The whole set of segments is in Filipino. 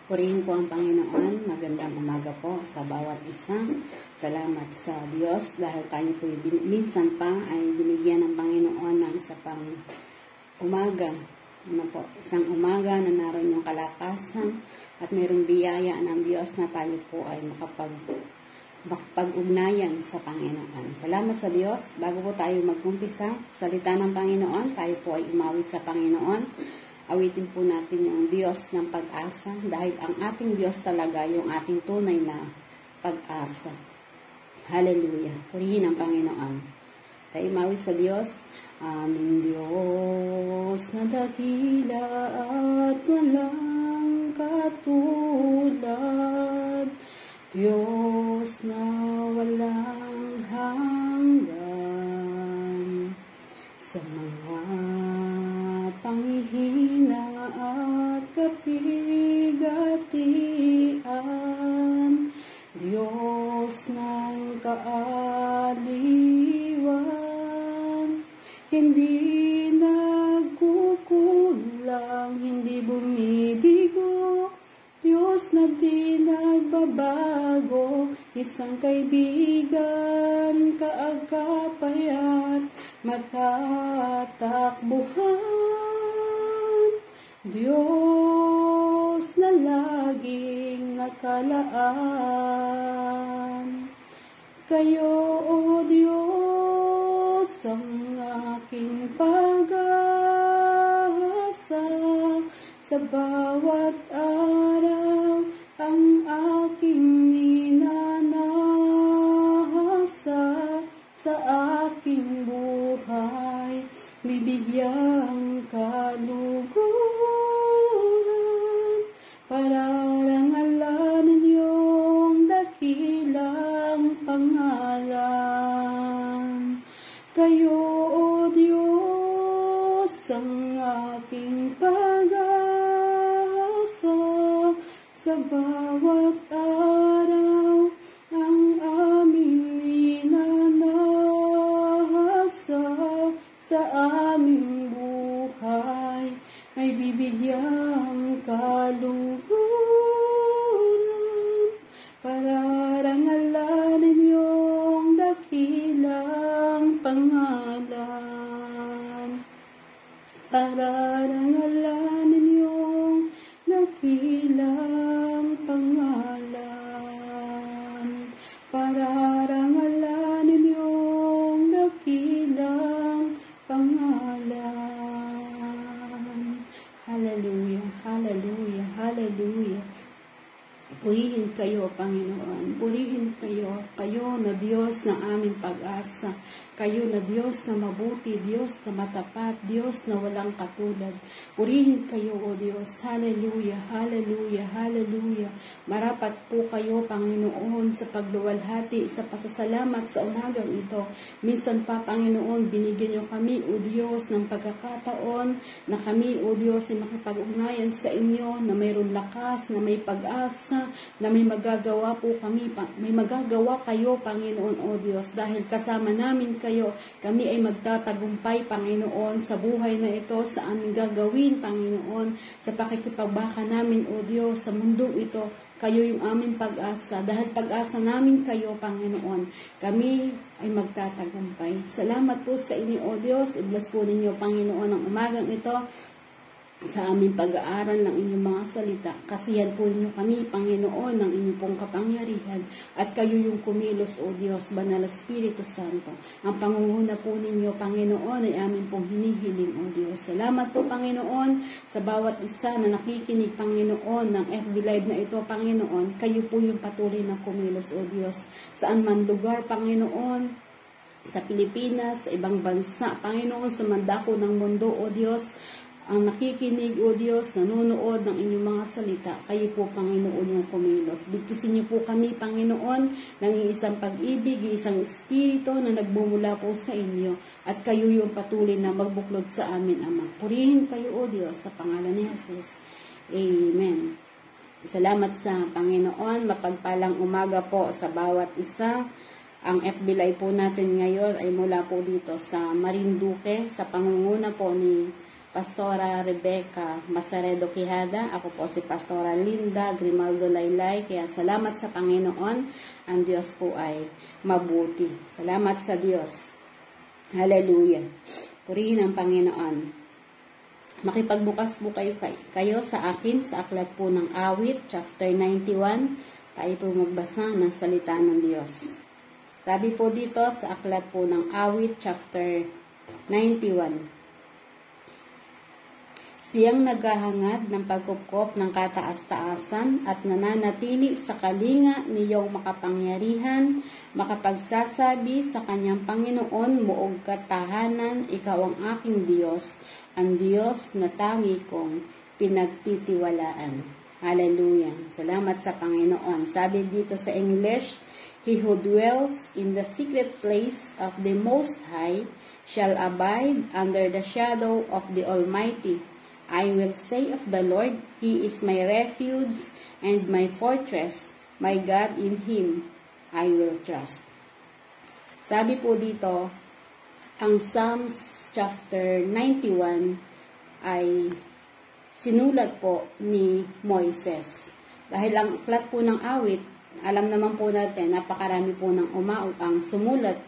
Purihin po ang Panginoon. Magandang umaga po sa bawat isa. Salamat sa Diyos dahil tayo po minsan pa ay binigyan ng Panginoon ng isa pang umaga. Isang umaga na naroon yung kalakasan at mayroong biyaya ng Diyos na tayo po ay makapag-ugnayan sa Panginoon. Salamat sa Diyos. Bago po tayo mag-umpisa sa salita ng Panginoon, tayo po ay umawit sa Panginoon. Awitin po natin yung Diyos ng pag-asa dahil ang ating Diyos talaga yung ating tunay na pag-asa. Hallelujah. Purihin ang Panginoon. Tayo umawit sa Diyos. Aming Diyos na dakila at walang katulad. Diyos na walang hanggan. Sa mga panghihina at kapigatian, Diyos ng kaaliwan, hindi nagkukulang, hindi bumibigo, Diyos na di nagbabago, isang kaibigan, kaagapay at matatakbuhan, Diyos na laging nakalaan. Kayo, O Diyos, ang aking pag-asa, sa bawat araw ang aking ninanasa, sa aking buhay bibigyang kaluguran, pararangalan ninyong dakilang pangalan. Kayo, O Diyos, ang aking pag-asa, sa bawat araw ang aming ninanasa, sa aming buhay ay bibigyang kaluguran, pararangalan ninyong dakilang pangalan. Pararangalan ninyong dakilang pangalan. Pararangalan ninyong dakilang pangalan. Hallelujah, hallelujah, hallelujah. Purihin kayo, Panginoon. Purihin kayo. Kayo na Diyos na aming pag-asa. Kayo na Diyos na mabuti, Diyos na matapat, Diyos na walang katulad. Purihin kayo, O Diyos. Hallelujah, hallelujah, hallelujah. Marapat po kayo, Panginoon, sa pagluwalhati, sa pasasalamat sa umagang ito. Minsan pa, Panginoon, binigyan niyo kami, O Diyos, ng pagkakataon na kami, O Diyos, ay makipag-ugnayan sa inyo, na mayroon lakas, na may pag-asa, na may magagawa po kami, may magagawa kayo, Panginoon, O Diyos, dahil kasama namin kayo, kami ay magtatagumpay, Panginoon, sa buhay na ito, sa aming gagawin, Panginoon, sa pakikipagbaka namin, O Diyos, sa mundong ito. Kayo yung aming pag-asa. Dahil pag-asa namin kayo, Panginoon, kami ay magtatagumpay. Salamat po sa inyo, O Diyos. I-bless po ninyo, Panginoon, ang umagang ito sa aming pag-aaral ng inyong mga salita. Kasihan po ninyo kami, Panginoon, ng inyong pong kapangyarihan. At kayo yung kumilos, O Diyos, Banal Espiritu Santo. Ang pangunguna po ninyo, Panginoon, ay amin pong hinihiling, O Diyos. Salamat po, Panginoon, sa bawat isa na nakikinig, Panginoon, ng FB Live na ito, Panginoon. Kayo po yung patuloy na kumilos, O Diyos. Saan man lugar, Panginoon, sa Pilipinas, sa ibang bansa, Panginoon, sa mandako ng mundo, O Diyos, ang nakikinig, O Diyos, nanonood ng inyong mga salita, kayo po, Panginoon, yung kumilos. Bigkisin niyo po kami, Panginoon, ng isang pag-ibig, isang espiritu na nagmumula po sa inyo, at kayo yung patuloy na magbuklod sa amin, Ama. Purihin kayo, O Diyos, sa pangalan ni Jesus. Amen. Salamat sa Panginoon. Mapagpalang umaga po sa bawat isa. Ang FB Live po natin ngayon ay mula po dito sa Marinduque, sa pangunguna po ni Pastora Rebecca Masaredo Quijada. Ako po si Pastora Linda Grimaldo Laylay. Kaya salamat sa Panginoon. Ang Diyos po ay mabuti. Salamat sa Diyos. Hallelujah. Purihin ang Panginoon. Makipagbukas po kayo sa akin sa aklat po ng Awit, chapter 91. Tayo po magbasa ng salita ng Diyos. Sabi po dito sa aklat po ng Awit, chapter 91. Siyang naghahangad ng pagkupkop ng kataas-taasan at nananatili sa kalinga niyong makapangyarihan, makapagsasabi sa kanyang Panginoon, muog katahanan, ikaw ang aking Diyos, ang Diyos na tangi kong pinagtitiwalaan. Hallelujah. Salamat sa Panginoon. Sabi dito sa English, He who dwells in the secret place of the Most High shall abide under the shadow of the Almighty. I will say of the Lord, He is my refuge and my fortress, my God, in Him I will trust. Sabi po dito, ang Psalms chapter 91 ay sinulat po ni Moises. Dahil ang aklat po ng awit, alam naman po natin, napakarami po ng ang sumulat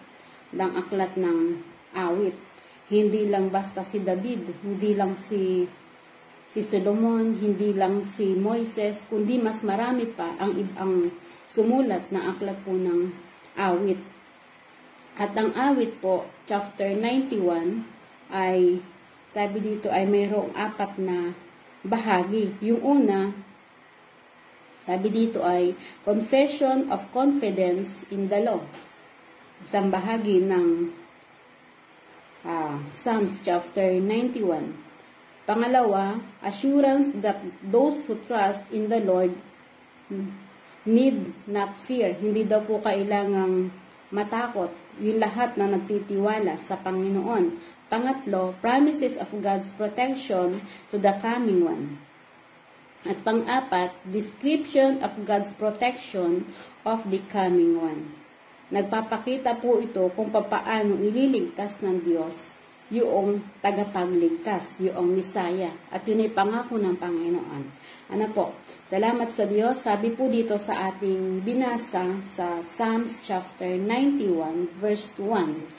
ng aklat ng awit. Hindi lang basta si David, hindi lang si Solomon, hindi lang si Moises, kundi mas marami pa ang sumulat na aklat po ng awit. At ang awit po, chapter 91, ay, sabi dito ay mayroong 4 na bahagi. Yung una, sabi dito ay confession of confidence in the law. Isang bahagi ng Psalms chapter 91. Pangalawa, assurance that those who trust in the Lord need not fear. Hindi daw po kailangang matakot yung lahat na nagtitiwala sa Panginoon. Pangatlo, promises of God's protection to the coming one. At pang-apat, description of God's protection of the coming one. Nagpapakita po ito kung papaano ililigtas ng Diyos yung tagapagligtas, yung Misaya. At yun ay pangako ng Panginoon. Ano po? Salamat sa Diyos. Sabi po dito sa ating binasa sa Psalms chapter 91 verse 1.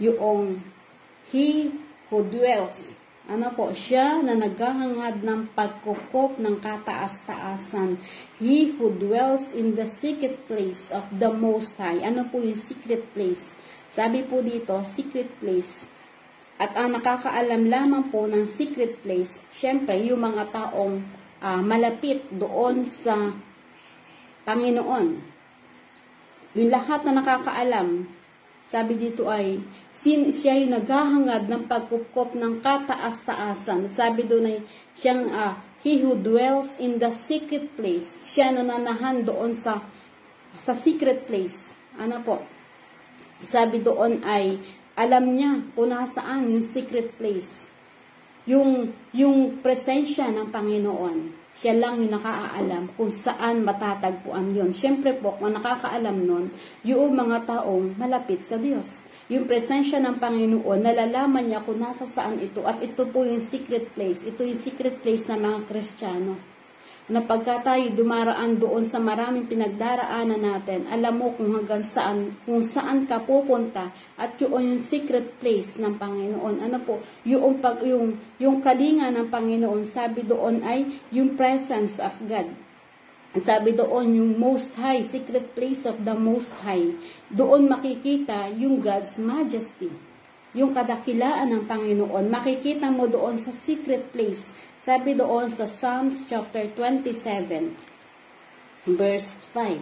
Yung He who dwells, ano po, siya na naghahangad ng pagkukop ng kataas-taasan. He who dwells in the secret place of the Most High. Ano po yung secret place? Sabi po dito, secret place. At ang nakakaalam lamang po ng secret place, syempre, yung mga taong malapit doon sa Panginoon. Yung lahat na nakakaalam, sabi dito ay, siya yung naghahangad ng pagkupkop ng kataas-taasan. At sabi doon ay, siyang, he who dwells in the secret place, siya nananahan doon sa secret place. Ano po? Sabi doon ay, alam niya kung nasaan yung secret place. Yung presensya ng Panginoon. Siya lang yung nakakaalam kung saan matatagpuan yun. Siyempre po, kung nakakaalam nun, yung mga taong malapit sa Diyos. Yung presensya ng Panginoon, nalalaman niya kung nasa saan ito. At ito po yung secret place. Ito yung secret place ng mga Kristiyano. Na pagka tayo dumaraan doon sa maraming pinagdaraanan natin, alam mo kung hanggang saan, kung saan ka pupunta, at yung secret place ng Panginoon. Ano po, yung kalinga ng Panginoon, sabi doon ay yung presence of God. Sabi doon, yung Most High, secret place of the Most High. Doon makikita yung God's majesty. Yung kadakilaan ng Panginoon, makikita mo doon sa secret place. Sabi doon sa Psalms chapter 27, verse 5.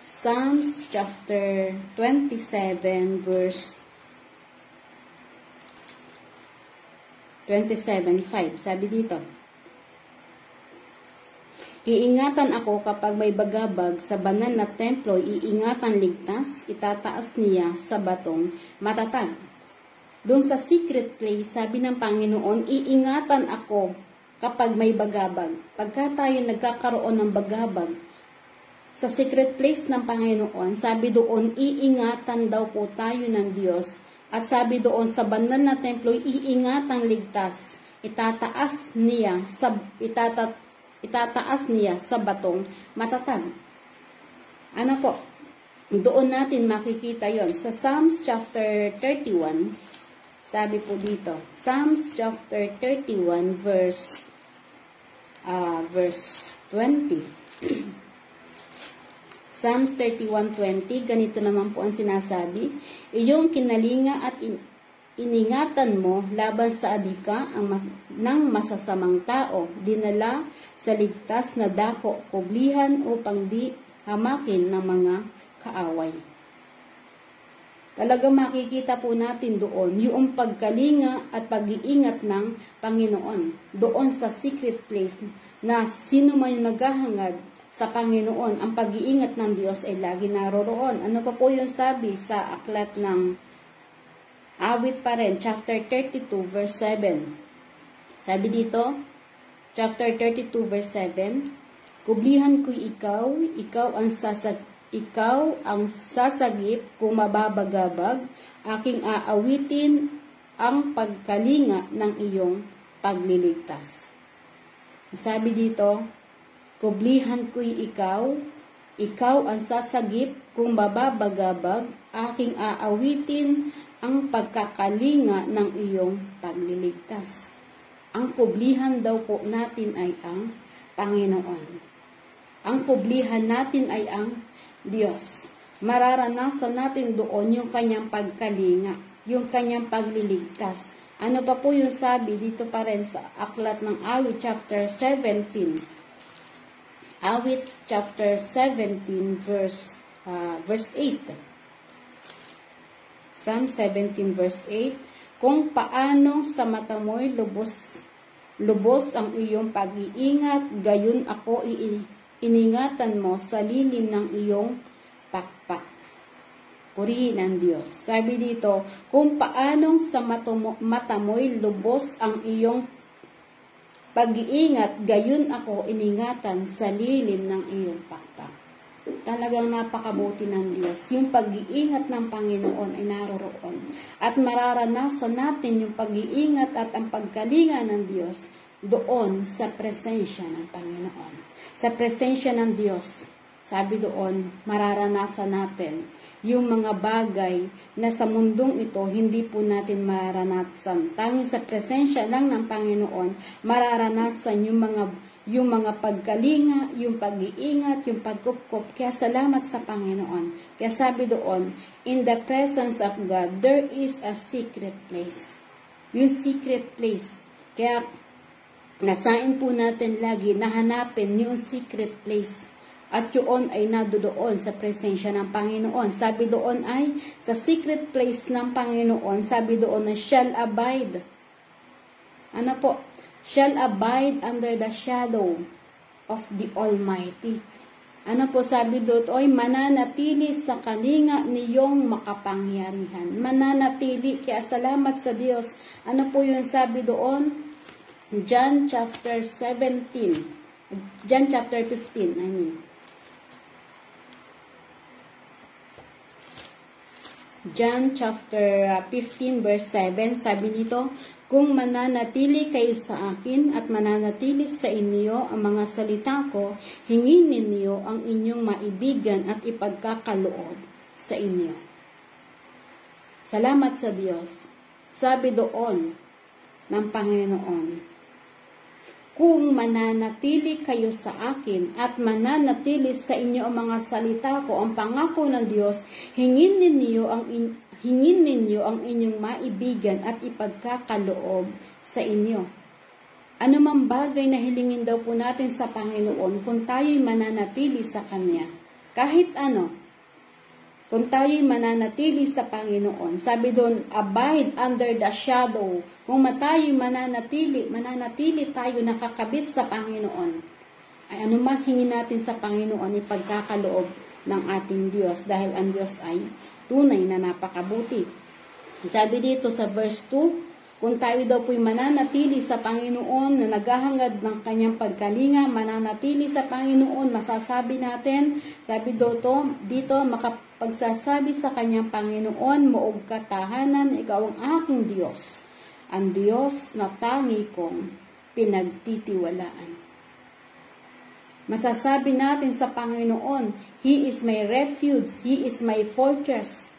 Psalms chapter 27, verse 27:5. Sabi dito, iingatan ako kapag may bagabag sa banal na templo, iingatan ligtas, itataas niya sa batong matatag. Doon sa secret place, sabi ng Panginoon, iingatan ako kapag may bagabag. Pagka tayo nagkakaroon ng bagabag, sa secret place ng Panginoon, sabi doon, iingatan daw po tayo ng Diyos. At sabi doon, sa banal na templo, iingatang ligtas. Itataas niya sa batong matatag. Ano po? Doon natin makikita yon sa Psalms chapter 31. Sabi po dito, Psalms chapter 31 verse 20. Psalms 31:20, ganito naman po ang sinasabi, iyong kinalinga at iningatan mo laban sa adhika ng masasamang tao, dinala sa ligtas na dako, kublihan upang di hamakin ng mga kaaway. Talagang makikita po natin doon yung pagkalinga at pag-iingat ng Panginoon. Doon sa secret place na sino man yung naghahangad sa Panginoon, ang pag-iingat ng Diyos ay lagi naroroon. Ano pa po yung sabi sa aklat ng Awit pa rin, chapter 32, verse 7. Sabi dito, chapter 32, verse 7, kublihan ko'y ikaw ang sasagip kung mababagabag, aking aawitin ang pagkalinga ng iyong pagliligtas. Sabi dito, kublihan ko'y ikaw ang sasagip kung mababagabag, aking aawitin ang pagkakalinga ng iyong pagliligtas. Ang kublihan daw po natin ay ang Panginoon. Ang kublihan natin ay ang Diyos. Mararanasan natin doon yung kanyang pagkalinga, yung kanyang pagliligtas. Ano pa po yung sabi dito pa rin sa aklat ng Awit chapter 17. Awit chapter 17 verse 8. Psalm 17 verse 8, kung paano sa mata mo'y lubos ang iyong pag-iingat, gayon ako iningatan mo sa lilim ng iyong pakpak. Purihin ang Diyos. Sabi dito, kung paano sa mata mo'y lubos ang iyong pag-iingat, gayon ako iningatan sa lilim ng iyong pakpak. Talagang napakabuti ng Diyos. Yung pag-iingat ng Panginoon ay naroroon. At mararanasan natin yung pag-iingat at ang pagkalinga ng Diyos doon sa presensya ng Panginoon. Sa presensya ng Diyos, sabi doon, mararanasan natin yung mga bagay na sa mundong ito, hindi po natin mararanasan. Tanging sa presensya lang ng Panginoon, mararanasan yung mga pagkalinga, yung pag-iingat, yung pagkukup. Kaya salamat sa Panginoon. Kaya sabi doon, in the presence of God, there is a secret place. Yung secret place. Kaya nasain po natin lagi na hanapin yung secret place. At yun ay nadoon sa presensya ng Panginoon. Sabi doon ay, sa secret place ng Panginoon, sabi doon na shall abide. Ano po? Shall abide under the shadow of the Almighty. Ano po sabi doon? Oy, mananatili sa kalinga niyong makapangyarihan. Mananatili. Kaya salamat sa Diyos. Ano po yung sabi doon? John chapter 17. John chapter 15, John chapter 15 verse 7, sabi dito, kung mananatili kayo sa akin at mananatili sa inyo ang mga salita ko, hingin ninyo ang inyong maibigan at ipagkakaloob sa inyo. Salamat sa Diyos. Sabi doon ng Panginoon, kung mananatili kayo sa akin at mananatili sa inyo ang mga salita ko, ang pangako ng Diyos, hingin ninyo ang inyong maibigan at ipagkakaloob sa inyo. Ano mang bagay na hilingin daw po natin sa Panginoon kung tayo'y mananatili sa Kanya. Kahit ano, kung tayo'y mananatili sa Panginoon, sabi doon, abide under the shadow. Kung tayo'y mananatili tayo nakakabit sa Panginoon, ay anumang hingin natin sa Panginoon, ipagkakaloob ng ating Diyos, dahil ang Diyos ay tunay na napakabuti. Sabi dito sa verse 2, Kung tayo daw po'y mananatili sa Panginoon na naghahangad ng kanyang pagkalinga, mananatili sa Panginoon, masasabi natin, sabi dito, makapagsasabi sa kanyang Panginoon, moog katahanan, ikaw ang aking Diyos, ang Diyos na tangi kong pinagtitiwalaan. Masasabi natin sa Panginoon, He is my refuge, He is my fortress.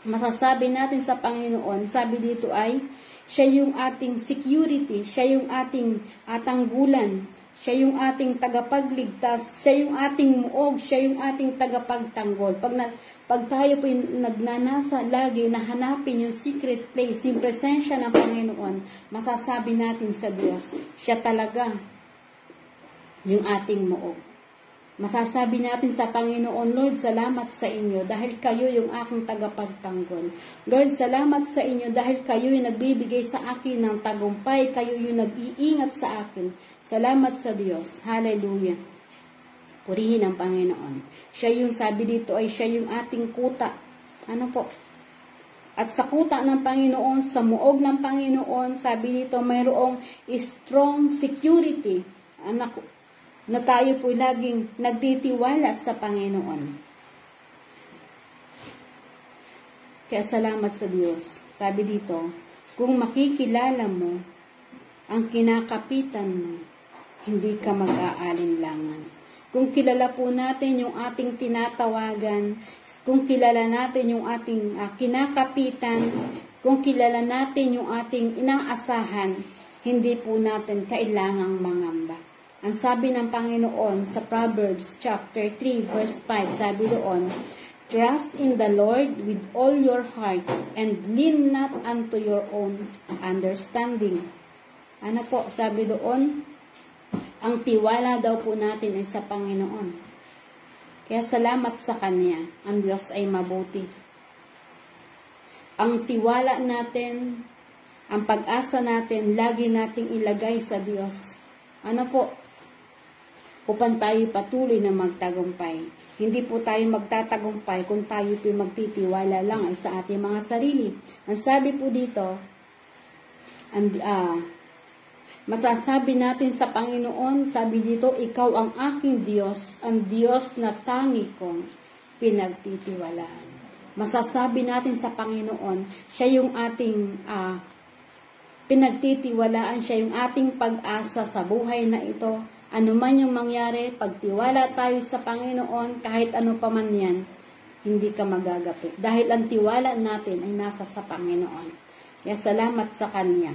Masasabi natin sa Panginoon, sabi dito ay, siya yung ating security, siya yung ating tanggulan, siya yung ating tagapagligtas, siya yung ating muog, siya yung ating tagapagtanggol. Pag tayo po nagnanasa lagi na hanapin yung secret place, yung presensya ng Panginoon, masasabi natin sa Diyos, siya talaga yung ating muog. Masasabi natin sa Panginoon, Lord, salamat sa inyo dahil kayo yung aking tagapagtanggol. Lord, salamat sa inyo dahil kayo yung nagbibigay sa akin ng tagumpay, kayo yung nag-iingat sa akin. Salamat sa Diyos. Hallelujah. Purihin ang Panginoon. Siya yung sabi dito ay siya yung ating kuta. Ano po? At sa kuta ng Panginoon, sa muog ng Panginoon, sabi dito mayroong strong security. Na tayo po laging nagtitiwala sa Panginoon. Kaya salamat sa Diyos. Sabi dito, kung makikilala mo ang kinakapitan mo, hindi ka mag-aalinlangan. Kung kilala po natin yung ating tinatawagan, kung kilala natin yung ating kinakapitan, kung kilala natin yung ating inaasahan, hindi po natin kailangang mangamba. Ang sabi ng Panginoon sa Proverbs chapter 3 verse 5, sabi doon, trust in the Lord with all your heart and lean not unto your own understanding. Ano po, sabi doon, ang tiwala daw po natin ay sa Panginoon. Kaya salamat sa Kanya, ang Diyos ay mabuti. Ang tiwala natin, ang pag-asa natin, lagi nating ilagay sa Diyos. Ano po? Upang tayo patuloy na magtagumpay. Hindi po tayo magtatagumpay kung tayo po magtitiwala lang ay sa ating mga sarili. Ang sabi po dito, masasabi natin sa Panginoon, sabi dito, ikaw ang aking Diyos, ang Diyos na tangi kong pinagtitiwalaan. Masasabi natin sa Panginoon, siya yung ating pinagtitiwalaan, siya yung ating pag-asa sa buhay na ito. Ano man yung mangyari, pagtiwala tayo sa Panginoon, kahit ano pa man yan, hindi ka magagapi. Dahil ang tiwala natin ay nasa sa Panginoon. Kaya salamat sa Kanya.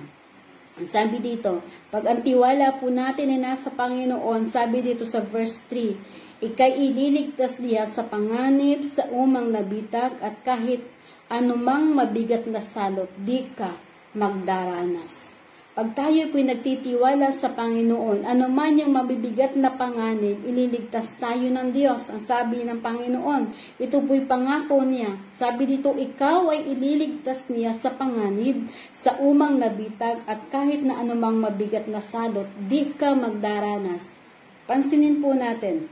Ang sabi dito, pag ang tiwala po natin ay nasa Panginoon, sabi dito sa verse 3, ika'y ililigtas niya sa panganib, sa umang nabitag, at kahit anumang mabigat na salot, di ka magdaranas. Pag tayo po'y nagtitiwala sa Panginoon, ano man yung mabibigat na panganib, ililigtas tayo ng Diyos. Ang sabi ng Panginoon, ito po'y pangako niya. Sabi dito, ikaw ay ililigtas niya sa panganib, sa umang nabitag, at kahit na anumang mabigat na salot, di ka magdaranas. Pansinin po natin,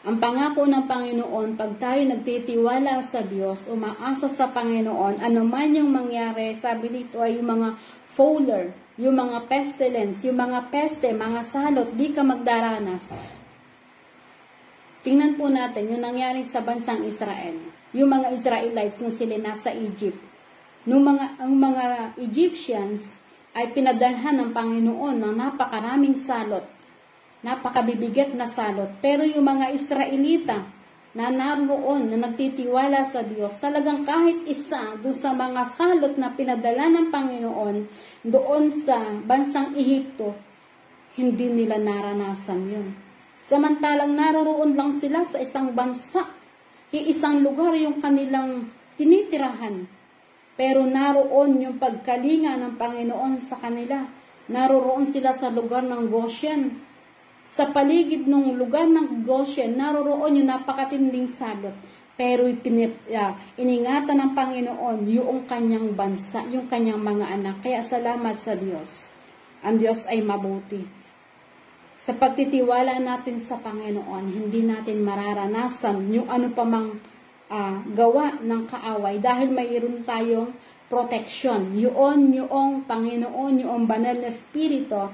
ang pangako ng Panginoon, pag tayo nagtitiwala sa Diyos, umaasa sa Panginoon, ano man yung mangyari, sabi dito ay yung mga fowler, yung mga pestilence, yung mga peste, mga salot, di ka magdaranas. Tingnan po natin yung nangyari sa bansang Israel. Yung mga Israelites nung sila nasa Egypt. Ang mga Egyptians ay pinadalhan ng Panginoon ng napakaraming salot. Napakabibigat na salot. Pero yung mga Israelita na naroon, na nagtitiwala sa Diyos, talagang kahit isa doon sa mga salot na pinadala ng Panginoon doon sa bansang Ehipto, hindi nila naranasan yun. Samantalang naroon lang sila sa isang bansa, isang lugar yung kanilang tinitirahan, pero naroon yung pagkalinga ng Panginoon sa kanila. Naroon sila sa lugar ng Goshen. Sa paligid ng lugar ng Goshen, naroroon yung napakatinding salot. Pero iningatan ng Panginoon yung kanyang bansa, yung kanyang mga anak. Kaya salamat sa Diyos. Ang Diyos ay mabuti. Sa pagtitiwala natin sa Panginoon, hindi natin mararanasan yung ano pa mang gawa ng kaaway. Dahil mayroon tayong protection. Yung Panginoon, yung banal na Espiritu,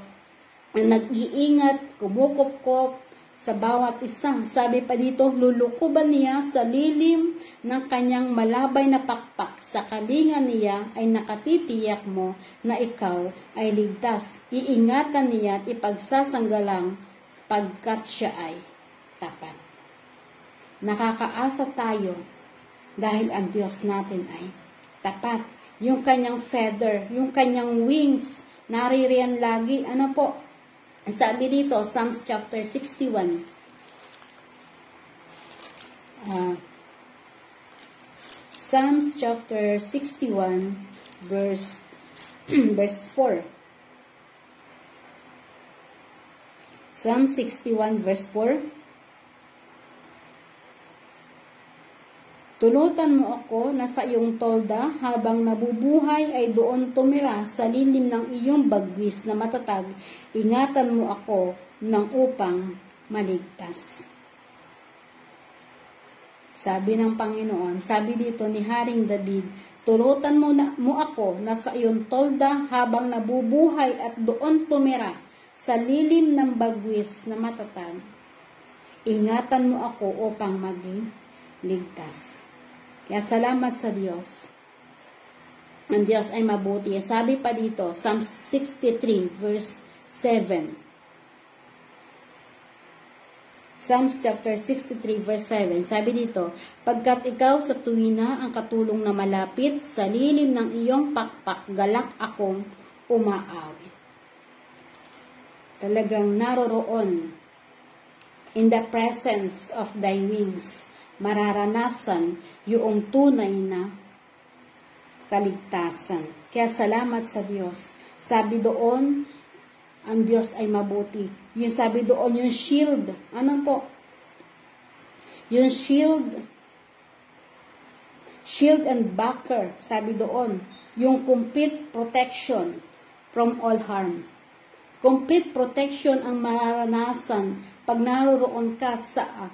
ang nag-iingat, kumukupkop sa bawat isa. Sabi pa dito, lulukuban niya sa lilim ng kanyang malabay na pakpak. Sa kalingan niya ay nakatitiyak mo na ikaw ay ligtas. Iingatan niya at ipagsasanggalang pagkat siya ay tapat. Nakakaasa tayo dahil ang Diyos natin ay tapat. Yung kanyang feather, yung kanyang wings, naririyan lagi. Ano po? Sabi dito, Psalms chapter 61. Psalms chapter 61, verse 4. Psalm 61, verse 4. Tulutan mo ako na sa iyong tolda, habang nabubuhay ay doon tumira sa lilim ng iyong bagwis na matatag. Ingatan mo ako ng upang maligtas. Sabi ng Panginoon, sabi dito ni Haring David, tulutan mo ako na sa iyong tolda habang nabubuhay at doon tumira sa lilim ng bagwis na matatag. Ingatan mo ako upang maging ligtas. Kaya salamat sa Diyos. Ang Diyos ay mabuti. Sabi pa dito, Psalm 63 verse 7. Psalms chapter 63 verse 7. Sabi dito, pagkat ikaw sa tuwina ang katulong na malapit, sa lilim ng iyong pakpak, galak akong umaawit. Talagang naroroon in the presence of thy wings, mararanasan yung tunay na kaligtasan. Kaya salamat sa Diyos. Sabi doon, ang Diyos ay mabuti. Yung sabi doon, yung shield. Ano po? Yung shield and buckler, sabi doon, yung complete protection from all harm. Complete protection ang mararanasan pag naroon ka sa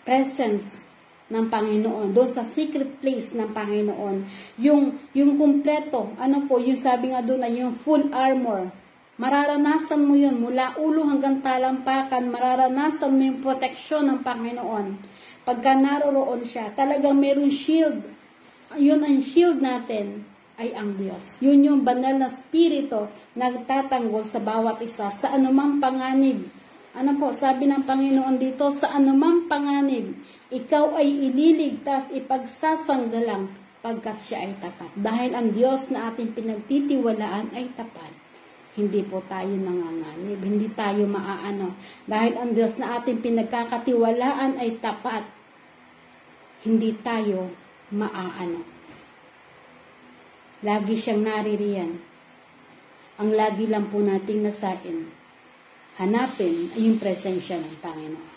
presence ng Panginoon, doon sa secret place ng Panginoon. Yung kumpleto, ano po, yung sabi nga doon ay yung full armor. Mararanasan mo yun mula ulo hanggang talampakan, mararanasan mo yung proteksyon ng Panginoon. Pagka naroroon siya, talagang mayroong shield. Yun ang shield natin ay ang Diyos. Yun yung banal na spirito nagtatanggol sa bawat isa sa anumang panganib. Ano po, sabi ng Panginoon dito, sa anumang panganib, ikaw ay ililigtas, ipagsasanggalang pagkat siya ay tapat. Dahil ang Diyos na ating pinagtitiwalaan ay tapat. Hindi po tayo nanganganib, hindi tayo maaano. Dahil ang Diyos na ating pinagkakatiwalaan ay tapat, hindi tayo maaano. Lagi siyang naririyan. Ang lagi lang po nating nasain, hanapin ay yung presensya ng Panginoon.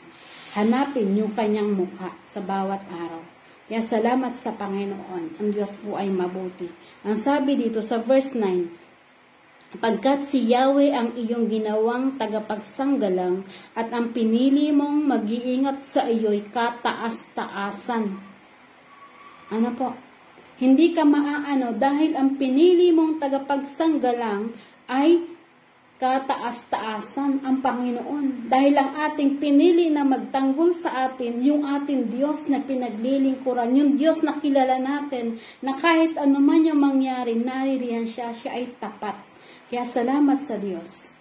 Hanapin yung kanyang mukha sa bawat araw. Kaya salamat sa Panginoon. Ang Diyos po ay mabuti. Ang sabi dito sa verse 9, pagkat si Yahweh ang iyong ginawang tagapagsanggalang at ang pinili mong mag-iingat sa iyo'y kataas-taasan. Ano po? Hindi ka maaano dahil ang pinili mong tagapagsanggalang ay kataas-taasan ang Panginoon. Dahil ang ating pinili na magtanggol sa atin, yung ating Diyos na pinaglilingkuran, yung Diyos na kilala natin, na kahit ano man yung mangyari, naririyan siya ay tapat. Kaya salamat sa Diyos.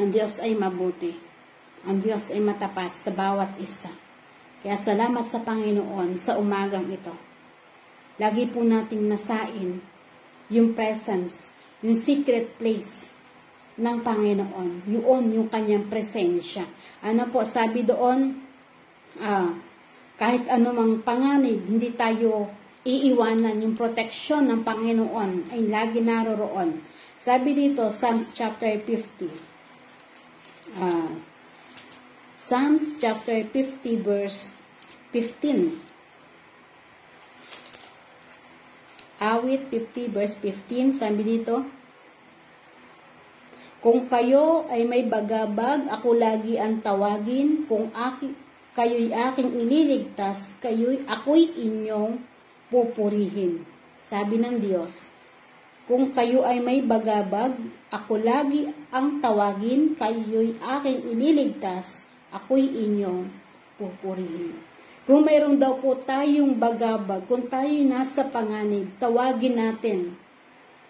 Ang Diyos ay mabuti. Ang Diyos ay matapat sa bawat isa. Kaya salamat sa Panginoon sa umagang ito. Lagi po nating nasain yung presence, yung secret place ng Panginoon. Yung kanyang presensya. Ano po, sabi doon, kahit anumang panganib, hindi tayo iiwanan. Yung proteksyon ng Panginoon ay lagi naroroon. Sabi dito, Psalms chapter 50. Psalms chapter 50 verse 15. Awit 50 verse 15, sabi dito, kung kayo ay may bagabag, ako lagi ang tawagin. Kung kayo'y aking ililigtas, ako'y inyong pupurihin. Sabi ng Diyos, kung kayo ay may bagabag, ako lagi ang tawagin, kayo'y aking ililigtas, ako'y inyong pupurihin. Kung mayroon daw po tayong bagabag, kung tayo'y nasa panganib, tawagin natin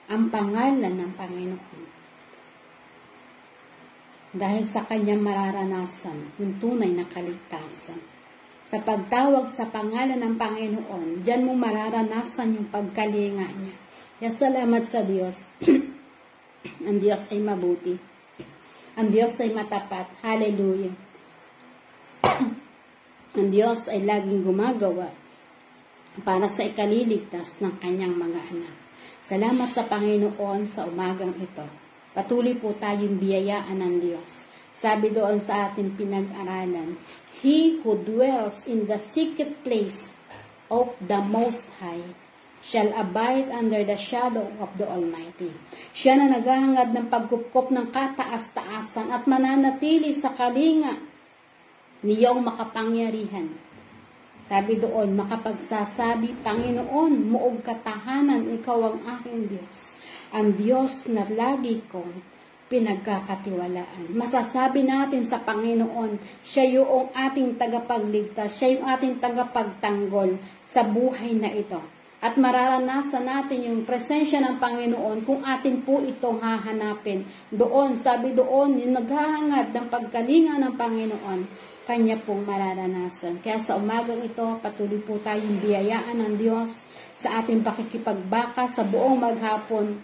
ang pangalan ng Panginoon. Dahil sa kanyang mararanasan, yung tunay na kaligtasan. Sa pagtawag sa pangalan ng Panginoon, diyan mo mararanasan yung pagkalinga niya. Kaya salamat sa Diyos. Ang Diyos ay mabuti. Ang Diyos ay matapat. Hallelujah. Ang Diyos ay laging gumagawa para sa ikaliligtas ng kanyang mga anak. Salamat sa Panginoon sa umagang ito. Patuloy po tayong biyayaan ng Diyos. Sabi doon sa ating pinag-aralan, He who dwells in the secret place of the Most High shall abide under the shadow of the Almighty. Siya na naghahangad ng pagkupkop ng kataas-taasan at mananatili sa kalinga niyong makapangyarihan. Sabi doon, makapagsasabi, Panginoon, muog katahanan, ikaw ang aking Diyos. Ang Diyos na lagi kong pinagkakatiwalaan. Masasabi natin sa Panginoon, siya yung ating tagapagligtas, siya yung ating tagapagtanggol sa buhay na ito. At mararanasan natin yung presensya ng Panginoon kung atin po itong hahanapin. Doon, sabi doon, yung naghahangad ng pagkalinga ng Panginoon, kanya pong mararanasan. Kaya sa umagang ito, patuloy po tayong biyayaan ng Diyos sa ating pakikipagbaka sa buong maghapon.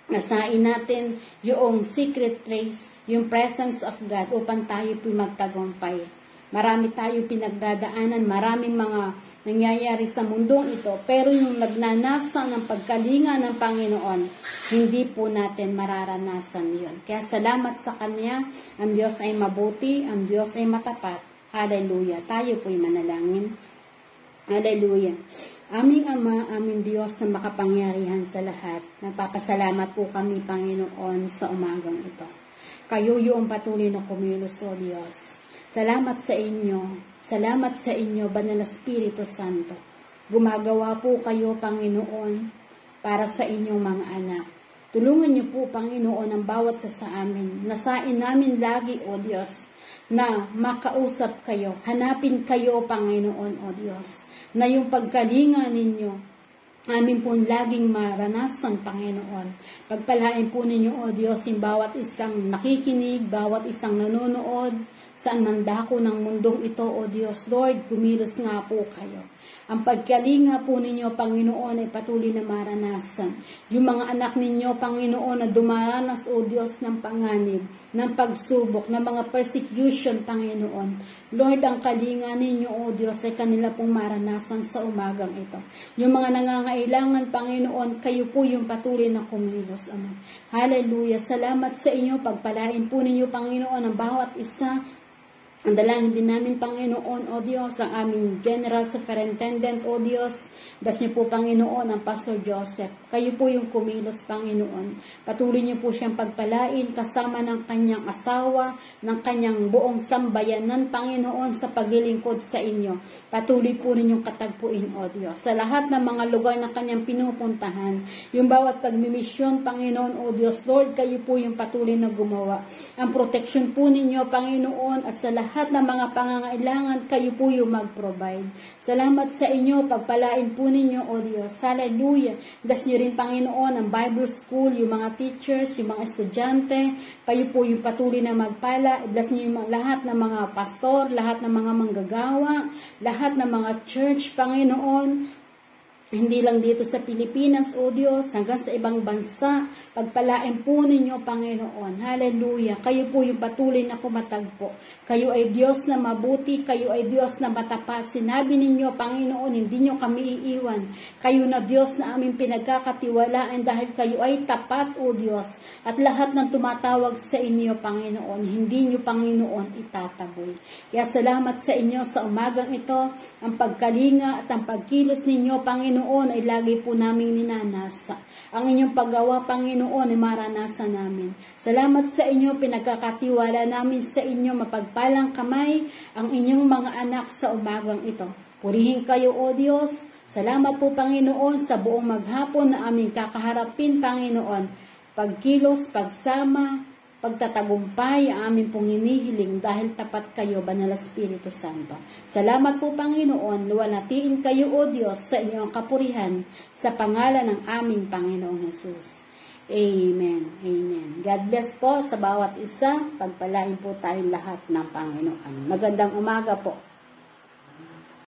Nasain natin yung secret place, yung presence of God upang tayo po magtagumpay. Marami tayong pinagdadaanan, maraming mga nangyayari sa mundong ito, pero yung nagnanasa ng pagkalinga ng Panginoon, hindi po natin mararanasan yun. Kaya salamat sa Kanya, ang Diyos ay mabuti, ang Diyos ay matapat. Hallelujah. Tayo po'y manalangin. Hallelujah. Aming Ama, aming Diyos na makapangyarihan sa lahat, nagpapasalamat po kami, Panginoon, sa umagang ito. Kayo yung patuloy na kumilos, O Diyos. Salamat sa inyo, Banal na Espiritu Santo. Gumagawa po kayo, Panginoon, para sa inyong mga anak. Tulungan niyo po, Panginoon, ang bawat sa amin. Nasain namin lagi, O Diyos, na makausap kayo. Hanapin kayo, Panginoon, O Diyos, na yung pagkalinga ninyo, amin po laging maranasan, Panginoon. Pagpalain po ninyo, O Diyos, yung bawat isang nakikinig, bawat isang nanonood, saan man dako ng mundong ito, O Diyos. Lord, kumilos nga po kayo. Ang pagkalinga po ninyo, Panginoon, ay patuloy na maranasan. Yung mga anak ninyo, Panginoon, na dumaranas, O Diyos, ng panganib, ng pagsubok, ng mga persecution, Panginoon. Lord, ang kalinga ninyo, O Diyos, ay kanila pong maranasan sa umagang ito. Yung mga nangangailangan, Panginoon, kayo po yung patuloy na kumilos, Ama. Hallelujah. Salamat sa inyo. Pagpalain po ninyo, Panginoon, ang bawat isa. Ang dalangin din namin, Panginoon, O Diyos, ang aming General Superintendent, O Diyos, das niyo po, Panginoon, ang Pastor Joseph. Kayo po yung kumilos, Panginoon. Patuloy niyo po siyang pagpalain kasama ng kanyang asawa, ng kanyang buong sambayanan, Panginoon, sa paglilingkod sa inyo. Patuloy po ninyong katagpuin, O Diyos. Sa lahat ng mga lugar na kanyang pinupuntahan, yung bawat pagmimisyon, Panginoon, O Diyos, Lord, kayo po yung patuloy na gumawa. Ang protection po ninyo, Panginoon, at sa lahat ng mga pangangailangan, kayo po yung mag-provide. Salamat sa inyo, pagpalain po ninyo, O Diyos. Hallelujah. Bless nyo rin, Panginoon, ang Bible School, yung mga teachers, yung mga estudyante, kayo po yung patuloy na magpala. Bless nyo yung lahat ng mga pastor, lahat ng mga manggagawa, lahat ng mga church, Panginoon. Hindi lang dito sa Pilipinas, O Diyos, hanggang sa ibang bansa. Pagpalain po ninyo, Panginoon. Hallelujah. Kayo po yung patuloy na kumatagpo. Kayo ay Diyos na mabuti. Kayo ay Diyos na matapat. Sinabi ninyo, Panginoon, hindi nyo kami iiwan. Kayo na Diyos na aming pinagkakatiwalaan dahil kayo ay tapat, O Diyos. At lahat ng tumatawag sa inyo, Panginoon, hindi nyo, Panginoon, itataboy. Kaya salamat sa inyo sa umagang ito, ang pagkalinga at ang pagkilos ninyo, Panginoon, ay lagi po naming ninanasa. Ang inyong paggawa, Panginoon, ay maranasan namin. Salamat sa inyo, pinagkakatiwala namin sa inyo, mapagpalang kamay ang inyong mga anak sa umagang ito. Purihin kayo, O Diyos. Salamat po, Panginoon, sa buong maghapon na aming kakaharapin, Panginoon. Pagkilos, pagsama, pagtatagumpay ang aming pong hinihiling dahil tapat kayo, Banal Espiritu Santo. Salamat po, Panginoon. Luwalhatiin kayo, O Diyos, sa inyong kapurihan sa pangalan ng aming Panginoong Jesus. Amen. Amen. God bless po sa bawat isa. Pagpalain po tayo lahat ng Panginoon. Magandang umaga po.